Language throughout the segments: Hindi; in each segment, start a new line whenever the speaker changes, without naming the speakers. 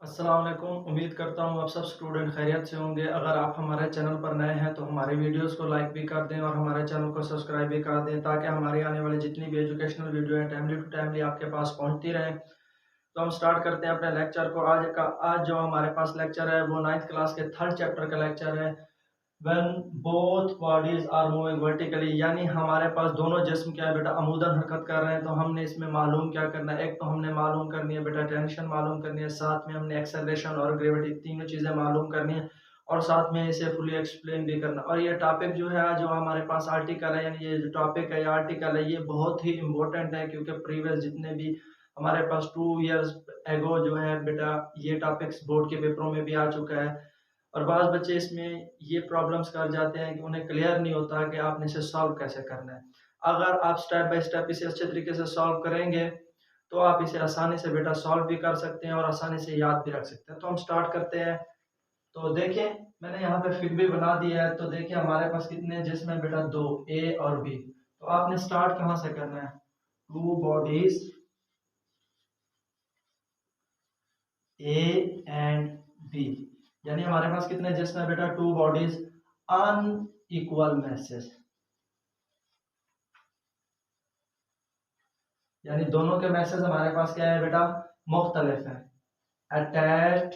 अस्सलाम वालेकुम। उम्मीद करता हूँ आप सब स्टूडेंट खैरियत से होंगे। अगर आप हमारे चैनल पर नए हैं तो हमारी वीडियोस को लाइक भी कर दें और हमारे चैनल को सब्सक्राइब भी कर दें ताकि हमारी आने वाली जितनी भी एजुकेशनल वीडियो हैं टाइमली टू टाइमली आपके पास पहुँचती रहें। तो हम स्टार्ट करते हैं अपने लेक्चर को। आज जो हमारे पास लेक्चर है वो 9th क्लास के 3rd चैप्टर का लेक्चर है। When both bodies are moving vertically, यानी हमारे पास दोनों जिस्म क्या है बेटा अमूदन हरकत कर रहे हैं। तो हमने इसमें मालूम क्या करना है, एक तो हमने मालूम करनी है बेटा टेंशन मालूम करनी है, साथ में हमने एक्सेलरेशन और ग्रेविटी तीनों चीज़ें मालूम करनी है और साथ में इसे फुली एक्सप्लेन भी करना। और ये टॉपिक जो है जो हमारे पास आर्टिकल है यानी ये जो टॉपिक है या आर्टिकल है ये बहुत ही इम्पोर्टेंट है क्योंकि प्रीवियस जितने भी हमारे पास 2 years एगो जो है बेटा ये टॉपिक्स बोर्ड के पेपरों में भी आ चुका है। और बाज़ बच्चे इसमें ये प्रॉब्लम्स कर जाते हैं कि उन्हें क्लियर नहीं होता कि आपने इसे सॉल्व कैसे करना है। अगर आप स्टेप बाय स्टेप इसे अच्छे तरीके से सॉल्व करेंगे तो आप इसे आसानी से बेटा सॉल्व भी कर सकते हैं और आसानी से याद भी रख सकते हैं। तो हम स्टार्ट करते हैं। तो देखें मैंने यहाँ पे फिगर भी बना दिया है। तो देखिए हमारे पास कितने जिसमें बेटा दो ए और बी। तो आपने स्टार्ट कहाँ से करना है, two bodies A and B, यानी हमारे पास कितने जिसमें बेटा टू बॉडीज अनइक्वल मैसेज, यानी दोनों के मैसेज हमारे पास क्या है बेटा मुख्तलिफ है। Attached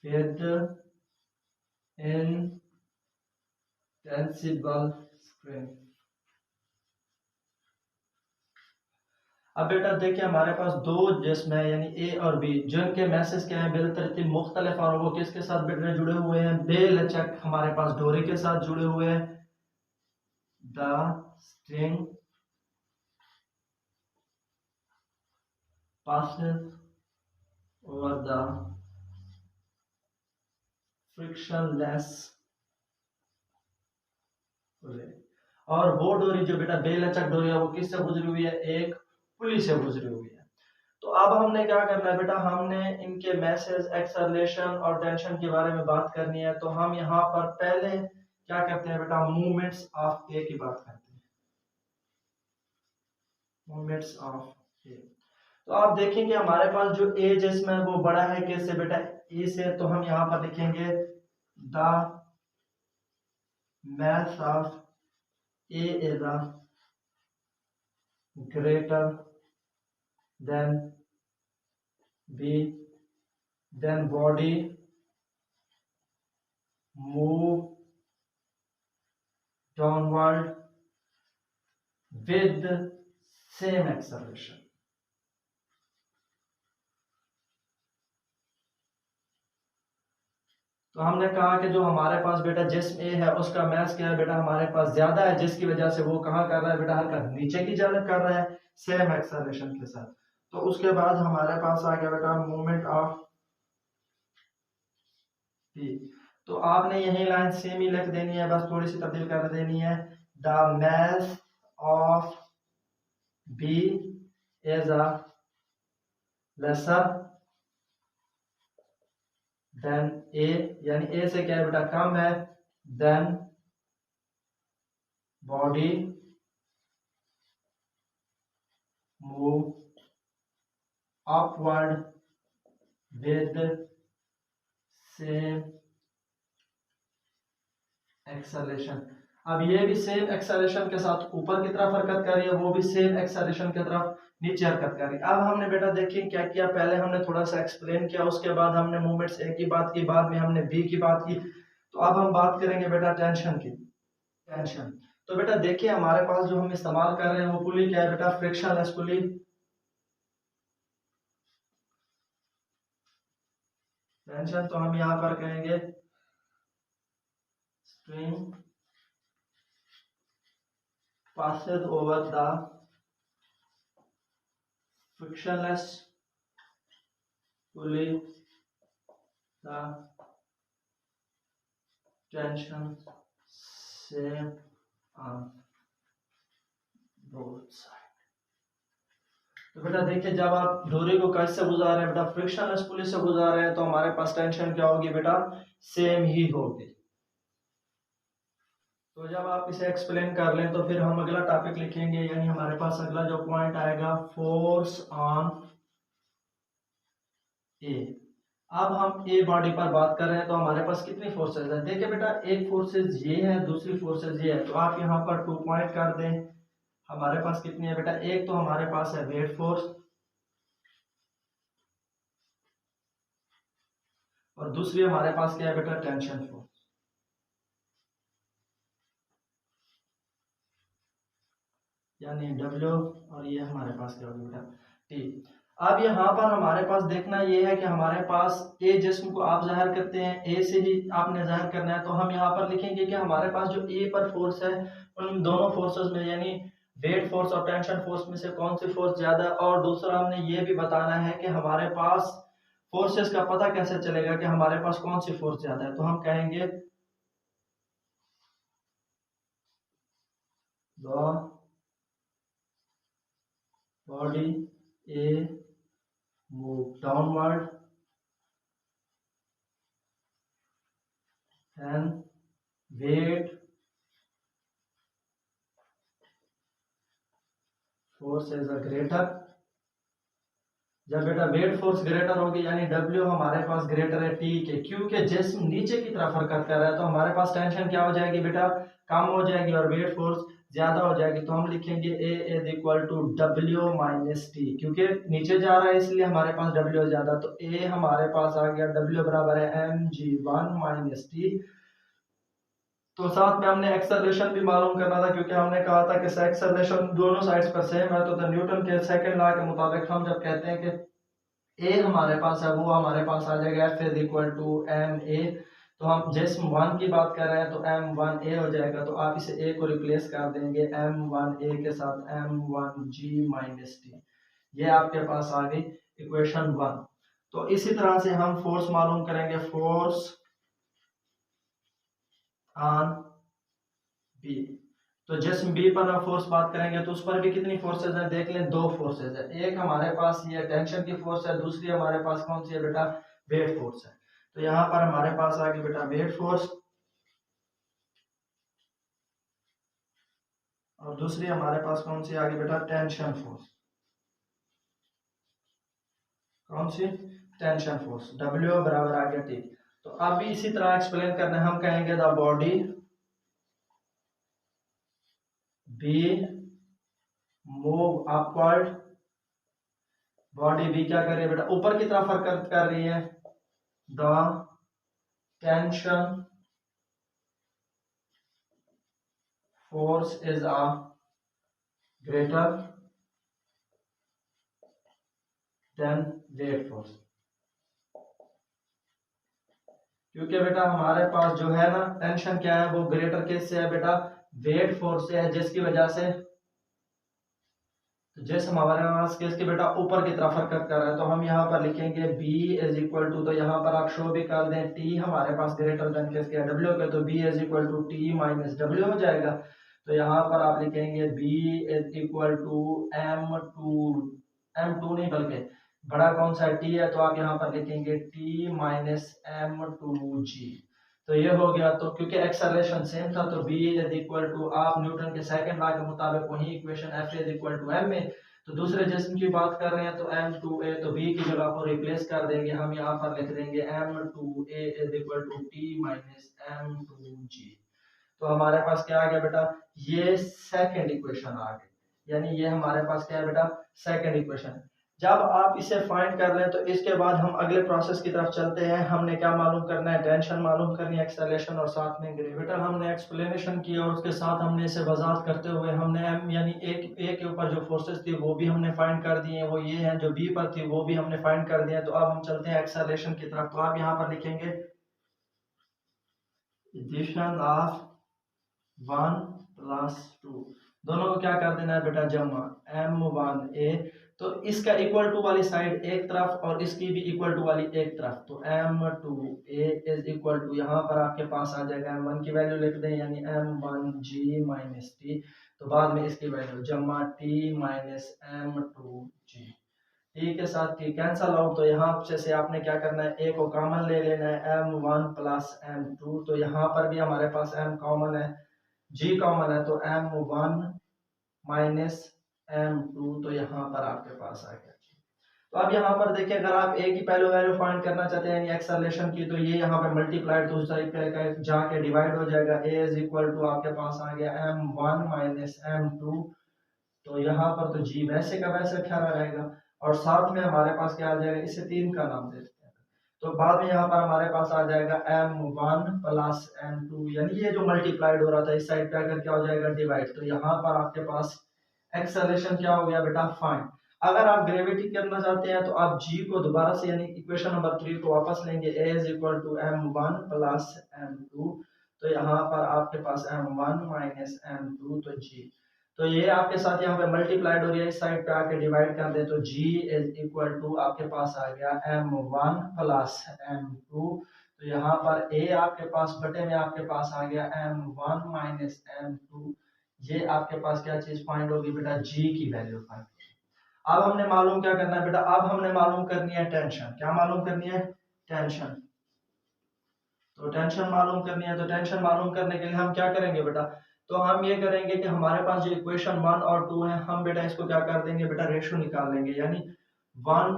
with inextensible string. अब बेटा देखिए हमारे पास दो जिस्म है यानी ए और बी जिनके मैसेज क्या है बिलतरतीब मुख्तलिफ और वो किसके साथ बेटा जुड़े हुए हैं, बेलचक हमारे पास डोरी के साथ जुड़े हुए हैं। The string passes over the frictionless pulley। और वो डोरी जो बेटा बेलचक डोरी है वो किससे गुजरी हुई है, एक पुली से गुजरी हुई है। तो अब हमने क्या करना है बेटा, हमने इनके मैसेज एक्सेलरेशन और टेंशन के बारे में बात करनी है। तो हम यहाँ पर पहले क्या करते हैं बेटा, मूवमेंट्स ऑफ ए की बात करते हैं। मूवमेंट्स ऑफ ए, तो आप देखेंगे हमारे पास जो ए जिसमें वो बड़ा है किससे बेटा, ए से। तो हम यहाँ पर लिखेंगे the mass of A is a greater than B, then body move downward with same acceleration। तो हमने कहा कि जो हमारे पास बेटा जिस्म ए है उसका मैस क्या है बेटा हमारे पास ज्यादा है, जिसकी वजह से वो कहाँ कर रहा है बेटा, हरकत नीचे की जानिब कर रहा है सेम एक्सेलरेशन के साथ। तो उसके बाद हमारे पास आ गया बेटा मूवमेंट ऑफ पी। तो आपने यही लाइन सेम ही लिख देनी है, बस थोड़ी सी तब्दील कर देनी है। The mass of B is a lesser than A, यानी ए से क्या है बेटा कम है, then body move upward with same acceleration. अब ये भी सेम एक्सेलरेशन के साथ ऊपर की तरफ हरकत कर रही है, वो भी सेम एक्सेलरेशन की तरफ नीचे हरकत कर रही है। अब हमने बेटा देखिए क्या किया, पहले हमने थोड़ा सा एक्सप्लेन किया, उसके बाद हमने मूवमेंट्स ए की बात की, बाद में हमने बी की बात की। तो अब हम बात करेंगे बेटा टेंशन की। टेंशन, तो बेटा देखिए हमारे पास जो हम इस्तेमाल कर रहे हैं वो पुली क्या है बेटा, फ्रिक्शनलेस पुली। टेंशन तो हम यहाँ पर कहेंगे string passes over the frictionless pulley, the tension same on both sides। तो बेटा देखिए जब आप डोरी को कैसे गुजार रहे हैं बेटा, फ्रिक्शनलेस पुली से गुजार रहे हैं, तो हमारे पास टेंशन क्या होगी बेटा, सेम ही होगी। तो जब आप इसे एक्सप्लेन कर लें तो फिर हम अगला टॉपिक लिखेंगे, यानी हमारे पास अगला जो पॉइंट आएगा फोर्स ऑन ए। अब हम ए बॉडी पर बात कर रहे हैं तो हमारे पास कितनी फोर्सेज है। देखिए बेटा, एक फोर्सेज ये है, दूसरी फोर्सेज ये है, तो आप यहाँ पर 2 पॉइंट कर दें। हमारे पास कितनी है बेटा, एक तो हमारे पास है वेट फोर्स और दूसरी हमारे पास क्या है बेटा, टेंशन फोर्स। यानी डब्ल्यू और ये हमारे पास क्या होगा बेटा, टी। अब यहाँ पर हमारे पास देखना ये है कि हमारे पास ए जिस्म को आप जाहिर करते हैं, ए से ही आपने जाहिर करना है, तो हम यहाँ पर लिखेंगे कि हमारे पास जो ए पर फोर्स है उन दोनों फोर्सेस में, यानी वेट फोर्स और टेंशन फोर्स में से कौन सी फोर्स ज्यादा है। और दूसरा हमने ये भी बताना है कि हमारे पास फोर्सेस का पता कैसे चलेगा कि हमारे पास कौन सी फोर्स ज्यादा है। तो हम कहेंगे the body A move downward and weight force is a greater। जब बेटा वेट फोर्स ग्रेटर होगी यानी डब्ल्यू हमारे पास ग्रेटर है टी के, क्योंकि जिस्म नीचे की तरफ हरकत कर रहा है तो हमारे पास टेंशन क्या हो जाएगी बेटा, कम हो जाएगी और वेट फोर्स ज्यादा हो जाएगी। तो हम लिखेंगे A is equal to W minus T, क्योंकि नीचे जा रहा है इसलिए हमारे पास डब्ल्यू ज्यादा। तो ए हमारे पास आ गया डब्ल्यू बराबर है M G one minus T. तो साथ में हमने एक्सेलरेशन भी मालूम करना था, क्योंकि हमने कहा था कि एक्सेलरेशन दोनों साइड्स पर सेम है। तो न्यूटन के सेकंड लॉ के मुताबिक हम जब कहते हैं कि ए हमारे पास है, वो हमारे पास आ जाएगा F is equal to M A. तो हम जिस्म वन की बात कर रहे हैं तो एम वन ए हो जाएगा, तो आप इसे ए को रिप्लेस कर देंगे एम वन ए के साथ एम वन जी माइनस टी। ये आपके पास आ गई इक्वेशन वन। तो इसी तरह से हम फोर्स मालूम करेंगे, फोर्स ऑन बी। तो जिस्म बी पर हम फोर्स बात करेंगे तो उस पर भी कितनी फोर्सेज है, देख लें, दो फोर्सेज है। एक हमारे पास ये टेंशन की फोर्स है, दूसरी हमारे पास कौन सी है बेटा, वेट फोर्स है। तो यहाँ पर हमारे पास आ गई बेटा वेट फोर्स और दूसरी हमारे पास कौन सी आ गई बेटा, टेंशन फोर्स। कौन सी, टेंशन फोर्स। डब्ल्यू बराबर आ गया टी। तो अब भी इसी तरह एक्सप्लेन करना है, हम कहेंगे the body B move upward. Body B क्या कर रही है बेटा, ऊपर की तरफ हरकत कर रही है। The tension force is a greater than weight force. क्योंकि बेटा हमारे पास जो है ना टेंशन क्या है, वो ग्रेटर किससे है बेटा, वेट फोर्स से है, जिसकी वजह से तो जैसे हमारे पास किसकी बेटा ऊपर की तरफ हरकत कर रहा है। तो हम यहाँ पर लिखेंगे B इज इक्वल टू, तो यहाँ पर आप शो भी कर दें T हमारे पास ग्रेटर देन किसके है, W के, तो B is equal to T minus W हो जाएगा। तो यहाँ पर आप लिखेंगे B is equal to M2 नहीं बल्कि बड़ा कौन सा T है, तो आप यहाँ पर लिखेंगे T माइनस M2G। तो ये हो गया। तो क्योंकि एक्सेलरेशन सेम था तो B इज इक्वल टू, आप न्यूटन के सेकंड लॉ के मुताबिक वही equation F is equal to M में। तो दूसरे जिस्म की बात कर रहे हैं तो M2A, तो B की जगह को रिप्लेस कर देंगे, हम यहाँ पर लिख देंगे M2A is equal to T minus M2G। तो हमारे पास क्या आ गया बेटा, ये सेकंड इक्वेशन आ गई, यानी ये हमारे पास क्या है बेटा, सेकंड इक्वेशन। जब आप इसे फाइंड कर लें तो इसके बाद हम अगले प्रोसेस की तरफ चलते हैं। हमने क्या मालूम करना है, टेंशन मालूम करनी है, एक्सेलरेशन और साथ में ग्रेविटी। हमने एक्सप्लेनेशन की और उसके साथ हमने इसे वजाहत करते हुए हमने एम यानी ए के ऊपर जो फोर्सेस थी वो भी हमने फाइंड कर दिए हैं, वो ये हैं। जो बी पर थी वो भी हमने फाइंड कर दिया। तो अब हम चलते हैं एक्सेलरेशन की तरफ। तो आप यहाँ पर लिखेंगे एडिशन ऑफ 1 प्लस 2, दोनों को क्या कर देना है बेटा, जमा M1A। तो इसका इक्वल टू वाली साइड एक तरफ और इसकी भी इक्वल टू वाली एक तरफ। तो M2A इज इक्वल टू, यहाँ पर आपके पास आ जाएगा M1 की वैल्यू लिख दें, यानी M1G माइनस टी। तो बाद में इसकी वैल्यू जमा T माइनस M2G। टी के साथ टी कैंसल आउट, तो यहाँ से आपने क्या करना है, ए को कॉमन ले लेना है, M1 प्लस M2। तो यहाँ पर भी हमारे पास M कॉमन है, जी कॉमन है तो m1 माइनस m2, तो यहाँ पर आपके पास आ गया। तो अब यहाँ पर देखिए, अगर आप ए की पहले वैल्यू फाइंड करना चाहते हैं यानी एक्सेलरेशन की, तो ये यहाँ पे मल्टीप्लाइड तो उस साइड पे जाके डिवाइड हो जाएगा। ए इज इक्वल टू आपके पास आ गया m1 माइनस m2, तो यहाँ पर तो जी वैसे का वैसे खड़ा रहेगा, और साथ में हमारे पास क्या आ जाएगा, इसे 3 का नाम देते हैं। तो बाद में यहाँ पर हमारे पास आ जाएगा m1 प्लस m2, यानी ये जो मल्टीप्लाइड हो रहा था इस साइड पे आकर क्या हो जाएगा, डिवाइड। तो यहाँ पर आपके पास एक्सेलरेशन क्या हो गया बेटा, फाइंड। अगर आप ग्रेविटी करना चाहते हैं तो आप g को दोबारा से यानी इक्वेशन नंबर 3 को वापस लेंगे, a is equal to m1 plus m2, तो यहाँ पर आपके पास m1 माइनस m2, तो g, तो ये आपके साथ यहाँ पे मल्टीप्लाइड हो रही है, इस साइड पे आके डिवाइड कर दे तो g इज इक्वल टू आपके पास आ गया m1 प्लस m2, तो यहाँ पर a आपके पास बटे में आपके पास आ गया m1 माइनस m2। ये आपके पास क्या चीज फाइंड होगी बेटा, g की वैल्यू फाइंड। अब हमने मालूम क्या करना है बेटा, अब हमने मालूम करनी है टेंशन। क्या मालूम करनी है, टेंशन। तो टेंशन मालूम करनी है, तो टेंशन मालूम करने के लिए हम क्या करेंगे बेटा, तो हम ये करेंगे कि हमारे पास जो इक्वेशन 1 और 2 है, हम बेटा इसको क्या कर देंगे बेटा, रेशो निकाल लेंगे, यानी 1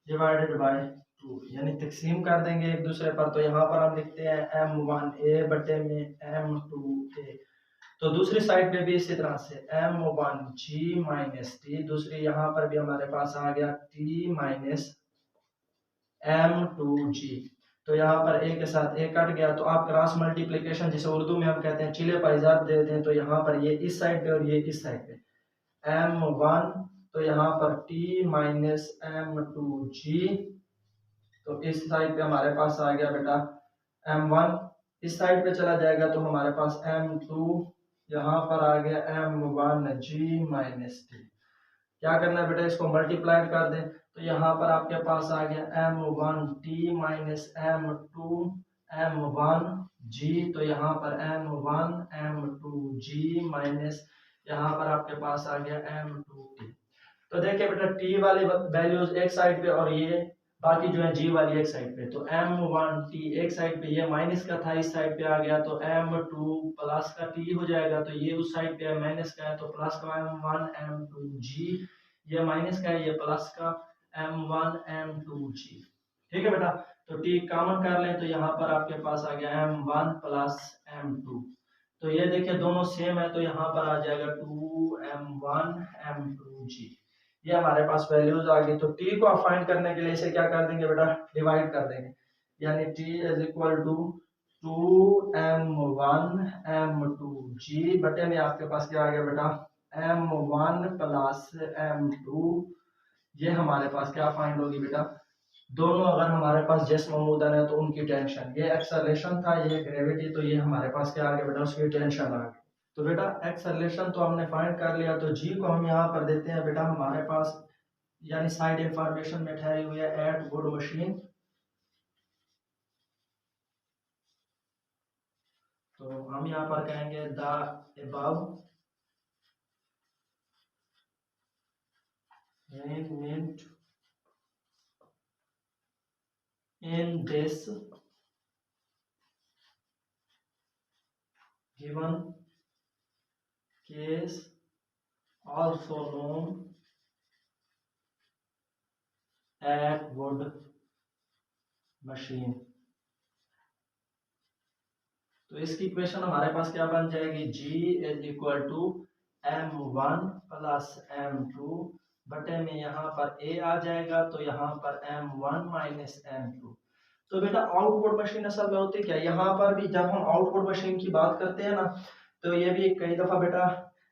डिवाइडेड बाय 2, यानी तकसीम कर देंगे एक दूसरे पर। तो यहाँ पर हम लिखते हैं m1a बटे में m2a, तो दूसरी साइड पे भी इसी तरह से m1g माइनस टी, दूसरी यहाँ पर भी हमारे पास आ गया t माइनस m2g। तो यहाँ पर a के साथ a कट गया, तो आप क्रॉस मल्टीप्लिकेशन जिसे उर्दू में हम कहते हैं चिले पाइजाब दे दें, तो यहाँ पर ये इस साइड पे और ये इस साइड पे m1, तो यहाँ पर t माइनस m2g, तो इस साइड पे हमारे पास आ गया बेटा m1, इस साइड पे चला जाएगा तो हमारे पास m2, यहाँ पर आ गया m1g माइनस टी। क्या करना है बेटा, इसको मल्टीप्लाइड कर दें, तो यहाँ पर आपके पास आ गया m1t माइनस m2 m1g, तो यहाँ पर m1 m2g माइनस यहाँ पर आपके पास आ गया m2t। तो देखिए बेटा, t वाली वैल्यूज एक साइड पे और ये बाकी जो है g वाली एक साइड पे, तो m1t एक साइड पे, ये माइनस का था इस साइड पे आ गया, तो m2 प्लस का t हो जाएगा, तो ये उस साइड पे माइनस का है तो प्लस का m1 m2g, ये माइनस का है ये प्लस का m1 m2g। ठीक है बेटा, तो t कॉमन कर लें, तो यहाँ पर आपके पास आ गया m1 प्लस m2, तो ये देखिए दोनों सेम है, तो यहाँ पर आ जाएगा 2m1 m2g। ये हमारे पास वैल्यूज आ गई। तो t को फाइंड करने के लिए इसे क्या कर देंगे बेटा, डिवाइड कर देंगे, यानी t is equal to 2m1 m2g बटे में आपके पास क्या आ गया बेटा, m1 प्लस m2। ये हमारे पास क्या फाइंड होगी बेटा, दोनों अगर हमारे पास जिस्म मौजूद है तो उनकी टेंशन, ये एक्सेलरेशन था ये ग्रेविटी, तो ये हमारे पास क्या आ गया बेटा, उसकी टेंशन आ गई। तो बेटा एक्सेलरेशन तो हमने फाइंड कर लिया, तो जी को हम यहाँ पर देते हैं बेटा हमारे पास, यानी साइड इंफॉर्मेशन में ठहरी हुई है एट वुड मशीन। तो हम यहाँ पर कहेंगे the above meant in this given case also known at wood machine। तो इसकी इक्वेशन हमारे पास क्या बन जाएगी, g is equal to m1 plus m2 बटे में यहाँ पर a आ जाएगा, तो यहाँ पर m1 माइनस m2। तो बेटा आउटपुट मशीन असल में होती क्या, यहाँ पर भी जब हम आउटपुट मशीन की बात करते हैं ना, तो ये भी कई दफा बेटा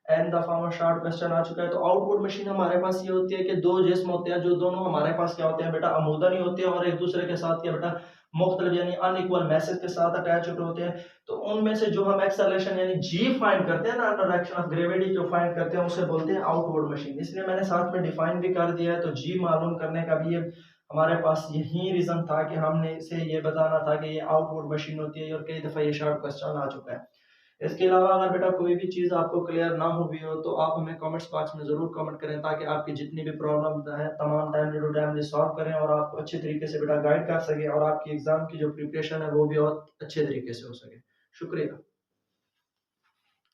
एन दफा में शॉर्ट क्वेश्चन आ चुका है। तो आउटपुट मशीन हमारे पास ये होती है कि दो जिस्म होते हैं जो दोनों हमारे पास क्या होते हैं बेटा, अमूदनी होते हैं और एक दूसरे के साथ क्या बेटा मुख्तलिफ यानी अनइक्वल मैसेज के साथ अटैच होते हैं। तो उनमें से जो हम एक्सेलरेशन यानी जी फाइंड करते हैं ना, अंडर एक्शन ऑफ ग्रेविटी जो फाइंड करते हैं उसे बोलते हैं आउटवर्ड मशीन। इसलिए मैंने साथ में डिफाइन भी कर दिया है। तो जी मालूम करने का भी ये हमारे पास यही रीजन था कि हमने इसे ये बताना था कि ये आउटवर्ड मशीन होती है, और कई दफा ये शॉर्ट क्वेश्चन आ चुका है। इसके अलावा अगर बेटा कोई भी चीज आपको क्लियर ना हुई हो तो आप हमें कमेंट्स बॉक्स में जरूर कमेंट करें, ताकि आपकी जितनी भी प्रॉब्लम है तमाम टाइमली टू टाइमली सॉल्व करें और आपको अच्छे तरीके से बेटा गाइड कर सके, और आपकी एग्जाम की जो प्रिपरेशन है वो भी और अच्छे तरीके से हो सके। शुक्रिया।